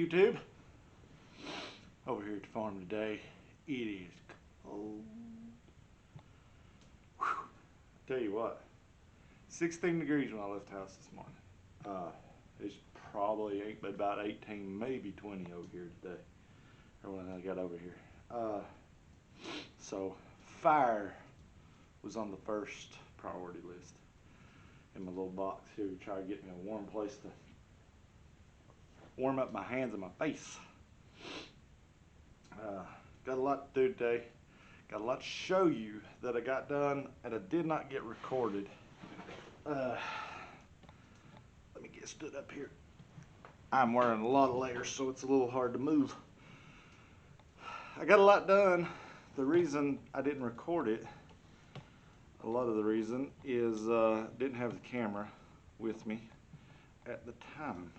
YouTube. Over here at the farm today. It is cold. Whew. Tell you what, 16 degrees when I left the house this morning. It's probably ain't but about 18, maybe 20 over here today, or when I got over here. So fire was on the first priority list in my little box here to try to get me a warm place to warm up my hands and my face. Got a lot to do today. Got a lot to show you that I got done and I did not get recorded. Let me get stood up here. I'm wearing a lot of layers, so it's a little hard to move. I got a lot done. The reason I didn't record it, a lot of the reason is didn't have the camera with me at the time.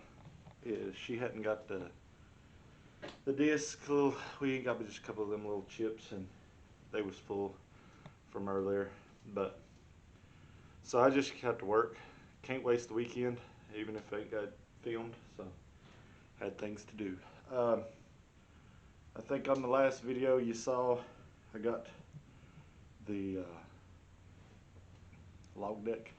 She hadn't got the disc. We got just a couple of them little chips, and they was full from earlier. But so I just had to work. Can't waste the weekend, even if I ain't got filmed. So had things to do. I think on the last video you saw, I got the log deck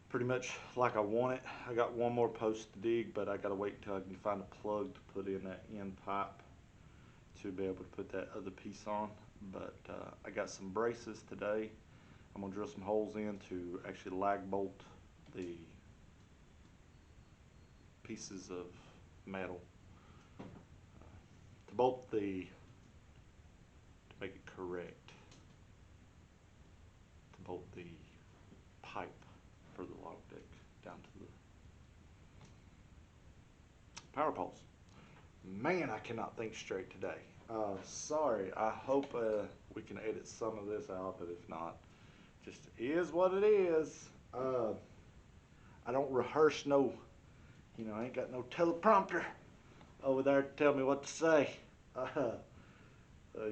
pretty much like I want it. I got one more post to dig, but I gotta wait until I can find a plug to put in that end pipe to be able to put that other piece on. But I got some braces today. I'm gonna drill some holes in to actually lag bolt the pieces of metal to bolt to make it correct, to bolt the pipe for the log deck down to the power poles. Man, I cannot think straight today. Sorry, I hope we can edit some of this out, but if not, just is what it is. I don't rehearse no, I ain't got no teleprompter over there to tell me what to say.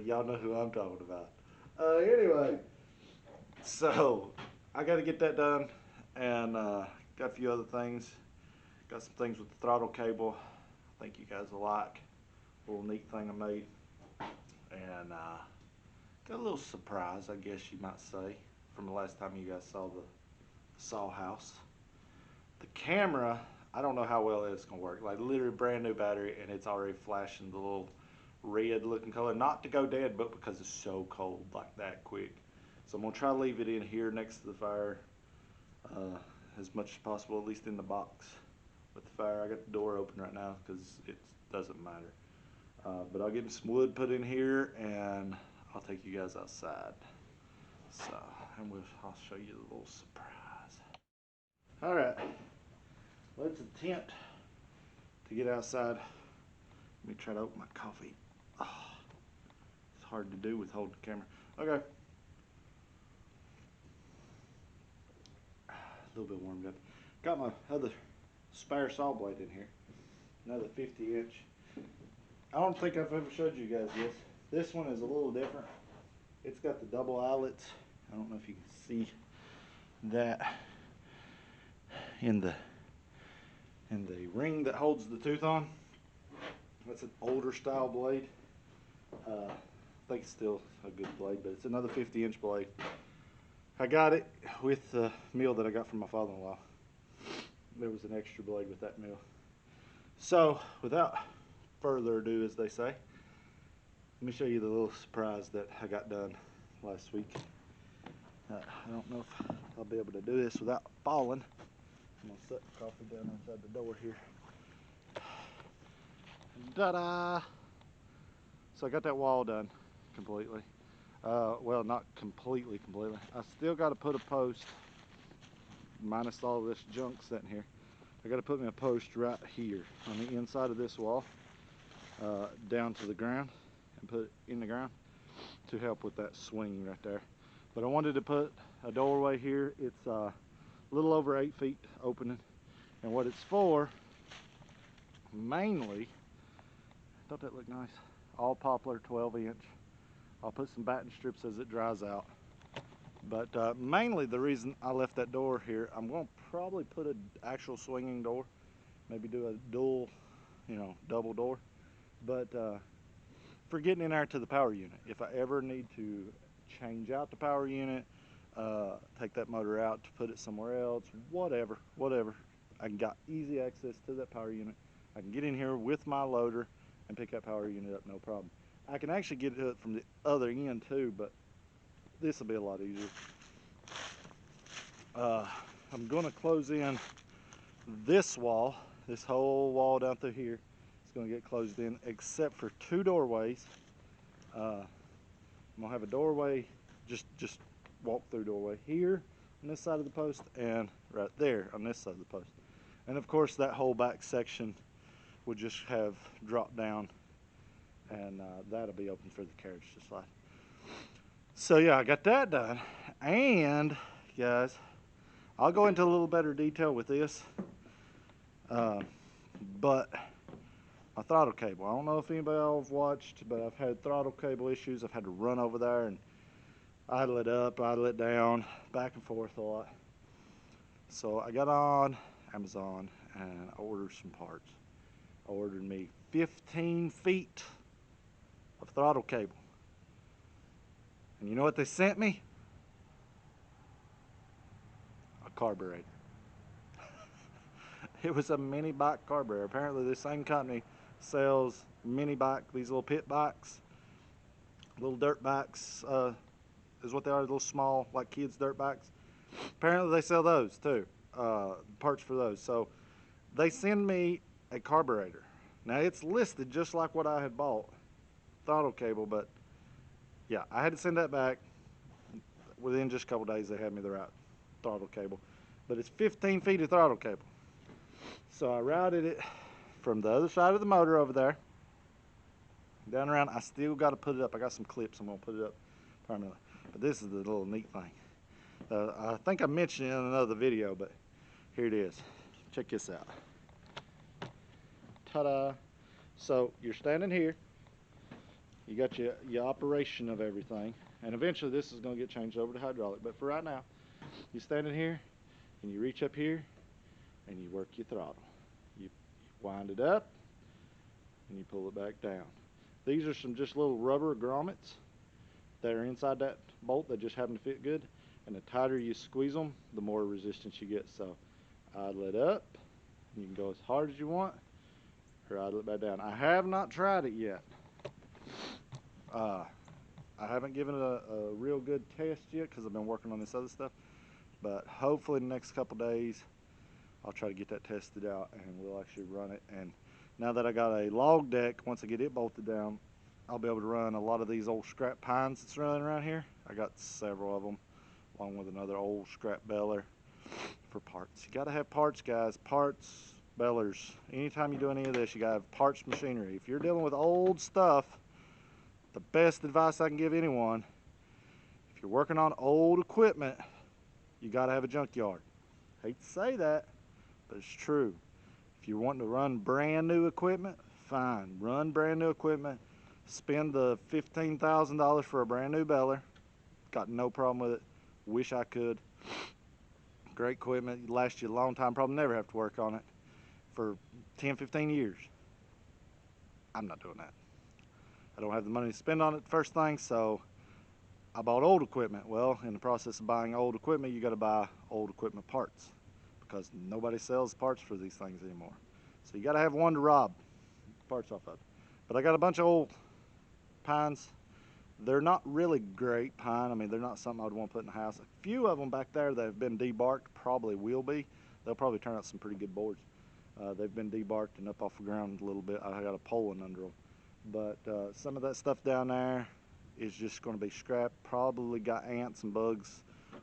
Y'all know who I'm talking about. Anyway, so I got to get that done, and got a few other things. Got some things with the throttle cable I think you guys will like. A little neat thing I made. And got a little surprise, I guess you might say, from the last time you guys saw the Sawhouse. The camera, I don't know how well it's going to work. Like literally brand new battery, and it's already flashing the little red looking color. Not to go dead, but because it's so cold like that quick. So I'm going to try to leave it in here next to the fire as much as possible, at least in the box with the fire. I got the door open right now because it doesn't matter. But I'll get some wood put in here and I'll take you guys outside. So, and I'll show you the little surprise. All right, let's attempt to get outside. Let me try to open my coffee. Oh, it's hard to do with holding the camera. Okay. A little bit warmed up. Got my other spare saw blade in here. Another 50-inch. I don't think I've ever showed you guys this. This one is a little different. It's got the double eyelets. I don't know if you can see that in the ring that holds the tooth on. That's an older style blade. I think it's still a good blade, but it's another 50-inch blade. I got it with the mill that I got from my father-in-law. There was an extra blade with that mill. So, without further ado, as they say, let me show you the little surprise that I got done last week. I don't know if I'll be able to do this without falling. I'm going to set the coffee down inside the door here. Ta-da! So I got that wall done completely. Well, not completely. I still got to put a post, minus all this junk sitting here. I got to put me a post right here on the inside of this wall, down to the ground, and put it in the ground to help with that swing right there. But I wanted to put a doorway here. It's a little over 8 feet opening, and what it's for, mainly, I thought that looked nice, all poplar 12-inch. I'll put some batting strips as it dries out. But mainly the reason I left that door here, I'm going to probably put an actual swinging door, maybe do a dual you know, double door. But for getting in there to the power unit, if I ever need to change out the power unit, take that motor out to put it somewhere else, whatever, I got easy access to that power unit. I can get in here with my loader and pick that power unit up, no problem. I can actually get it from the other end too, but this will be a lot easier. I'm going to close in this wall, this whole wall down through here. It's going to get closed in except for two doorways. I'm going to have a doorway, just walk through doorway here on this side of the post and right there on this side of the post. And of course that whole back section would just have dropped down, and that'll be open for the carriage to slide. So yeah, I got that done. And guys, I'll go into a little better detail with this, but my throttle cable, I don't know if anybody else watched, but I've had throttle cable issues. I've had to run over there and idle it up, idle it down, back and forth a lot. So I got on Amazon and I ordered some parts. I ordered me 15 feet of throttle cable. And you know what they sent me? A carburetor. It was a mini bike carburetor. Apparently this same company sells mini bike, these little pit bikes, little dirt bikes, is what they are, little small, like kids' dirt bikes. Apparently they sell those too, parts for those. So they send me a carburetor. Now it's listed just like what I had bought, throttle cable, but yeah, I had to send that back. Within just a couple days they had me the right throttle cable. But it's 15 feet of throttle cable. So I routed it from the other side of the motor over there, down around. I still got to put it up. I got some clips, I'm going to put it up permanently. But this is the little neat thing. I think I mentioned it in another video, but here it is. Check this out. Ta-da! So you're standing here. You got your operation of everything, and eventually this is going to get changed over to hydraulic. But for right now, you're standing here, and you reach up here, and you work your throttle. You wind it up, and you pull it back down. These are some just little rubber grommets that are inside that bolt that just happen to fit good. And the tighter you squeeze them, the more resistance you get. So idle it up. You can go as hard as you want, or idle it back down. I have not tried it yet. I haven't given it a real good test yet because I've been working on this other stuff. But hopefully in the next couple days, I'll try to get that tested out and we'll actually run it. And now that I got a log deck, once I get it bolted down, I'll be able to run a lot of these old scrap pines that's running around here. I got several of them, along with another old scrap beller for parts. You got to have parts, guys. Parts, bellers. Anytime you do any of this, you got to have parts machinery. If you're dealing with old stuff, the best advice I can give anyone, if you're working on old equipment, you got to have a junkyard. Hate to say that, but it's true. If you're wanting to run brand new equipment, fine. Run brand new equipment. Spend the $15,000 for a brand new beller. Got no problem with it. Wish I could. Great equipment. Last you a long time. Probably never have to work on it for 10, 15 years. I'm not doing that. I don't have the money to spend on it first thing, so I bought old equipment. Well, in the process of buying old equipment, you got to buy old equipment parts because nobody sells parts for these things anymore. So you got to have one to rob parts off of. But I got a bunch of old pines. They're not really great pine. I mean, they're not something I'd want to put in the house. A few of them back there that have been debarked probably will be. They'll probably turn out some pretty good boards. They've been debarked and up off the ground a little bit. I got a pole in under them. But some of that stuff down there is just going to be scrap. Probably got ants and bugs,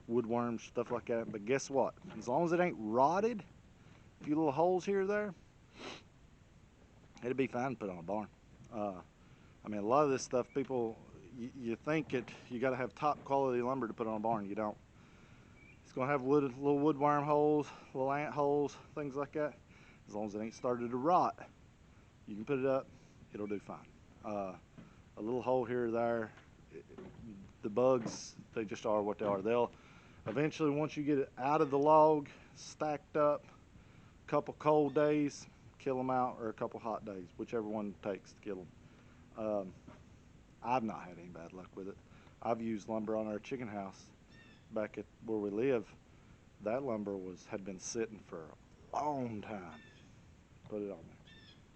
woodworms, stuff like that. But guess what? As long as it ain't rotted, a few little holes here or there, it'd be fine to put on a barn. I mean, a lot of this stuff, people, you think you got to have top quality lumber to put on a barn. You don't. It's going to have little woodworm holes, little ant holes, things like that. As long as it ain't started to rot, you can put it up. It'll do fine. A little hole here or there, the bugs, they just are what they are. They'll eventually, once you get it out of the log, stacked up, a couple cold days, kill them out, or a couple hot days, whichever one it takes to kill them. I've not had any bad luck with it. I've used lumber on our chicken house back at where we live. That lumber had been sitting for a long time. Put it on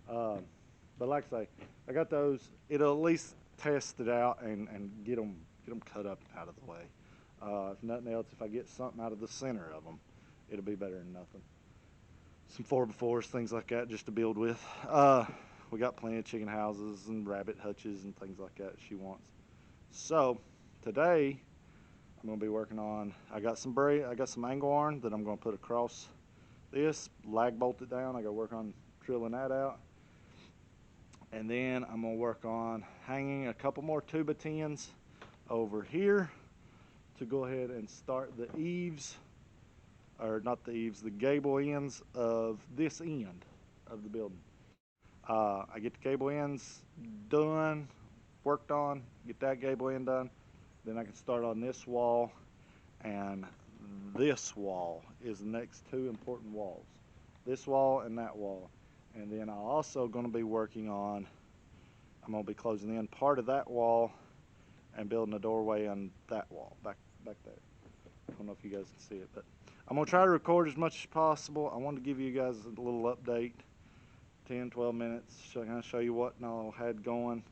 there. But like I say, I got those. It'll at least test it out and get them cut up and out of the way. If nothing else, if I get something out of the center of them, it'll be better than nothing. Some 4x4s, things like that, just to build with. We got plenty of chicken houses and rabbit hutches and things like that she wants. So today I'm going to be working on. I got some angle iron that I'm going to put across this, lag bolt it down. I got to work on drilling that out. And then I'm going to work on hanging a couple more 2x10s over here to go ahead and start the eaves, or not the eaves, the gable ends of this end of the building. I get the gable ends done, worked on, get that gable end done, then I can start on this wall, and this wall is the next two important walls. This wall and that wall. And then I'm also going to be working on, I'm going to be closing in part of that wall and building a doorway on that wall, back there. I don't know if you guys can see it, but I'm going to try to record as much as possible. I wanted to give you guys a little update, 10, 12 minutes, kind of show you what I had going.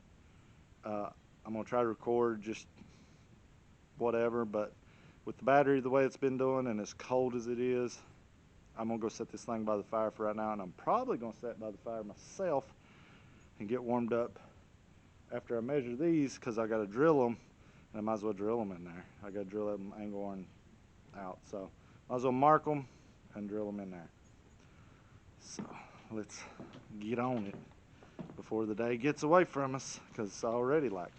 I'm going to try to record just whatever, but with the battery the way it's been doing and as cold as it is, I'm going to go set this thing by the fire for right now, and I'm probably going to set it by the fire myself and get warmed up after I measure these, because I got to drill them, and I might as well drill them in there. I got to drill them angle iron out, so might as well mark them and drill them in there. So let's get on it before the day gets away from us, because it's already like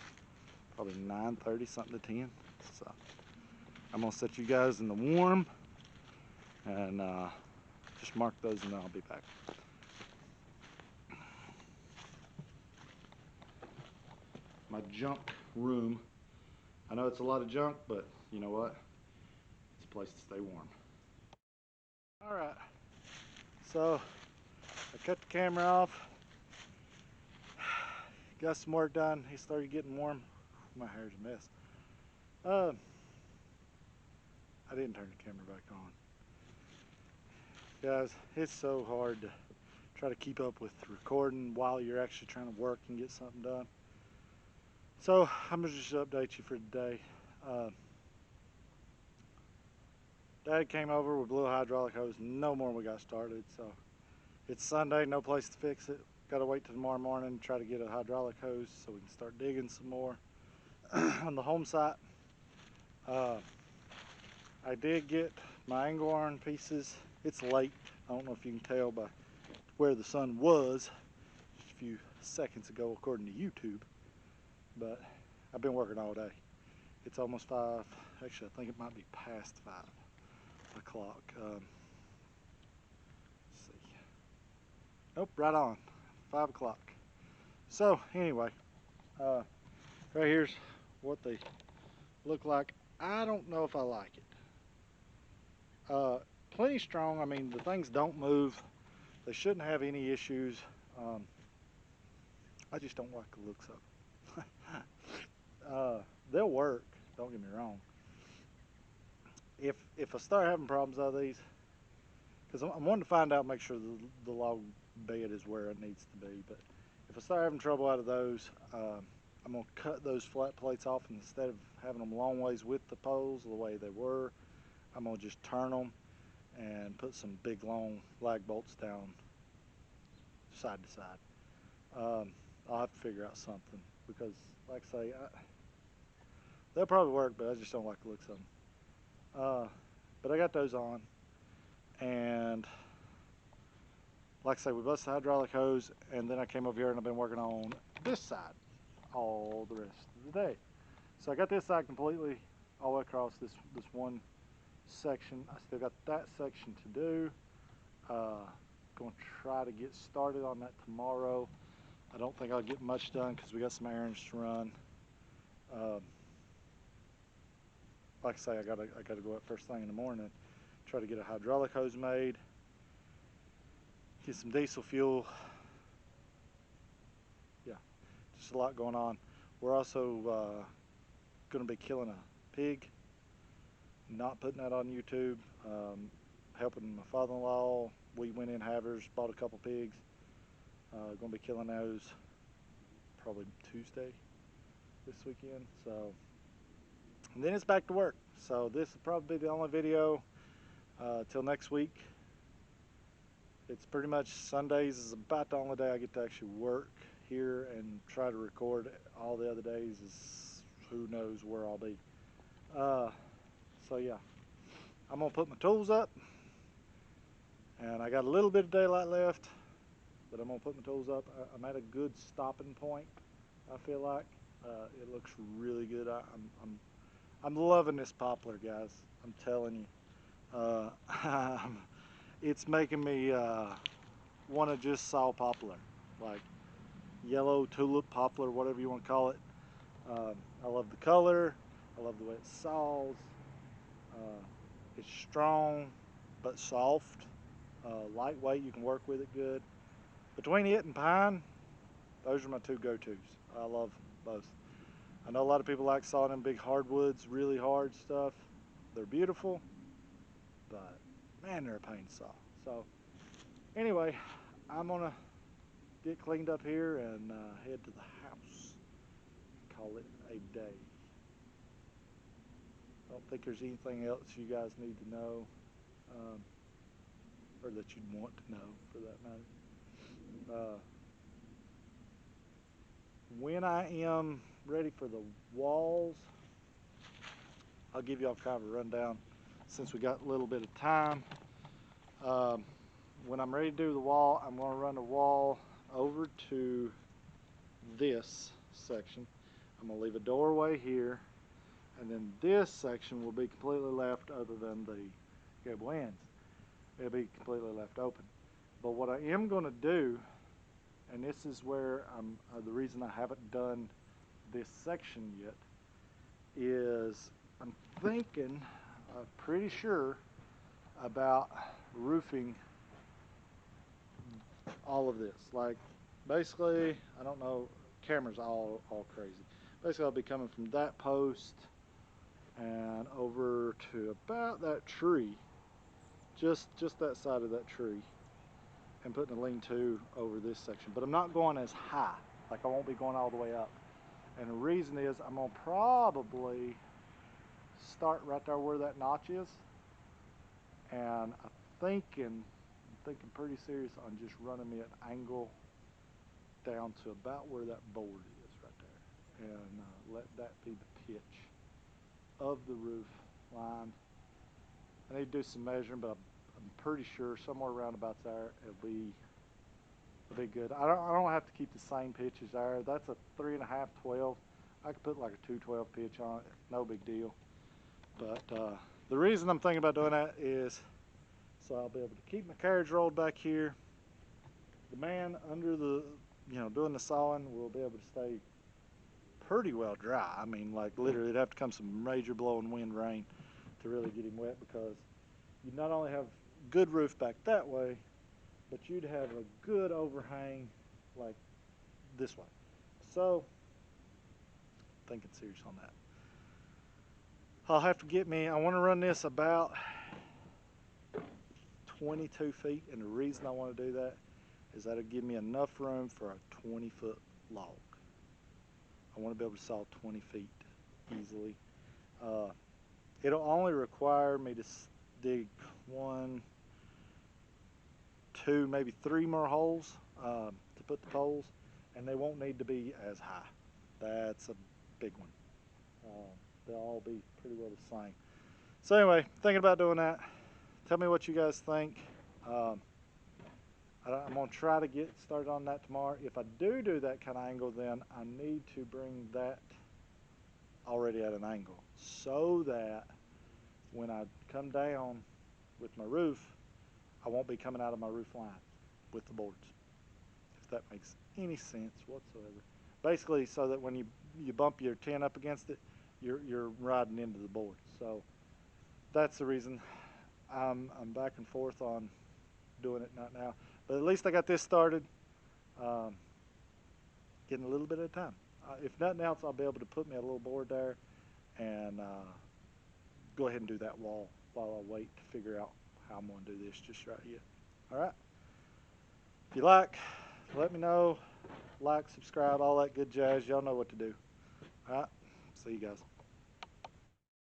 probably 9:30, something to 10. So I'm going to set you guys in the warm and just mark those, and then I'll be back. My junk room. I know it's a lot of junk, but you know what? It's a place to stay warm. All right, so I cut the camera off, got some work done. He started getting warm. My hair's a mess. I didn't turn the camera back on. Guys, it's so hard to try to keep up with recording while you're actually trying to work and get something done. So I'm gonna just update you for today. Dad came over, we blew a hydraulic hose, no more we got started. So it's Sunday, no place to fix it. Gotta wait till tomorrow morning to try to get a hydraulic hose so we can start digging some more on the home site. I did get my angle iron pieces. It's late. I don't know if you can tell by where the sun was just a few seconds ago according to YouTube, but I've been working all day. It's almost 5. Actually, I think it might be past 5 o'clock. Let's see. Nope, right on 5 o'clock. So anyway, right here's what they look like. I don't know if I like it. Plenty strong. I mean, the things don't move. They shouldn't have any issues. I just don't like the looks of them. They'll work, don't get me wrong. If I start having problems out of these, because I'm wanting to find out, make sure the log bed is where it needs to be, but if I start having trouble out of those, I'm going to cut those flat plates off, and instead of having them long ways with the poles the way they were, I'm going to just turn them and put some big long lag bolts down side to side. I'll have to figure out something, because like I say, they'll probably work, but I just don't like the looks of them. But I got those on, and like I say, we busted the hydraulic hose, and then I came over here and I've been working on this side all the rest of the day. So I got this side completely all the way across this one section. I still got that section to do. Going to try to get started on that tomorrow. I don't think I'll get much done because we got some errands to run. Like I say, I gotta go up first thing in the morning, try to get a hydraulic hose made, get some diesel fuel. Yeah, just a lot going on. We're also going to be killing a pig, not putting that on YouTube. Helping my father-in-law. We went in halvers, bought a couple pigs. Going to be killing those probably Tuesday this weekend. So, and then it's back to work. So this will probably be the only video till next week. It's pretty much Sundays is about the only day I get to actually work here and try to record. All the other days is who knows where I'll be. So yeah, I'm gonna put my tools up, and I got a little bit of daylight left, but I'm gonna put my tools up. I'm at a good stopping point. I feel like it looks really good. I'm loving this poplar, guys. I'm telling you. It's making me want to just saw poplar, like yellow tulip poplar, whatever you want to call it. I love the color. I love the way it saws. It's strong but soft, lightweight. You can work with it good. Between it and pine, those are my two go-tos. I love both. I know a lot of people like sawing them big hardwoods, really hard stuff. They're beautiful, but man, they're a pain to saw. So anyway, I'm gonna get cleaned up here and head to the house. Call it a day. I don't think there's anything else you guys need to know, or that you'd want to know for that matter. When I am ready for the walls, I'll give y'all kind of a rundown since we got a little bit of time. When I'm ready to do the wall, I'm going to run the wall over to this section. I'm going to leave a doorway here, and then this section will be completely left other than the gable ends. It'll be completely left open. But what I am going to do, and this is where the reason I haven't done this section yet, is I'm thinking, pretty sure about roofing all of this. Like basically, I don't know, camera's all crazy. Basically, I'll be coming from that post and over to about that tree, just that side of that tree, and putting a lean-to over this section. But I'm not going as high, like I won't be going all the way up. And the reason is I'm gonna probably start right there where that notch is, and I'm thinking pretty serious on just running me an angle down to about where that board is right there, and let that be the pitch of the roof line. I need to do some measuring, but I'm pretty sure somewhere around about there it'll be good. I don't have to keep the same pitch as there. That's a 3.5 12. I could put like a 212 pitch on it, no big deal. But the reason I'm thinking about doing that is so I'll be able to keep my carriage rolled back here. The man under the, doing the sawing will be able to stay pretty well dry. I mean, like literally it'd have to come some major blowing wind rain to really get him wet, because you not only have good roof back that way, but you'd have a good overhang like this way. So thinking serious on that. I'll have to get me, I want to run this about 22 feet, and the reason I want to do that is that'll give me enough room for a 20-foot log. I want to be able to saw 20 feet easily. It'll only require me to dig 1, 2, maybe 3 more holes to put the poles, and they won't need to be as high. That's a big one. They'll all be pretty well the same. So anyway, thinking about doing that. Tell me what you guys think. I'm going to try to get started on that tomorrow. If I do that kind of angle, then I need to bring that already at an angle, so that when I come down with my roof, I won't be coming out of my roof line with the boards, if that makes any sense whatsoever. Basically, so that when you bump your tent up against it, you're riding into the board. So that's the reason I'm back and forth on doing it not now. But at least I got this started. Um, Getting a little bit at a time. If nothing else, I'll be able to put me a little board there and go ahead and do that wall while I wait to figure out how I'm going to do this just right here. All right. If you like, let me know. Like, subscribe, all that good jazz. Y'all know what to do. All right. See you guys.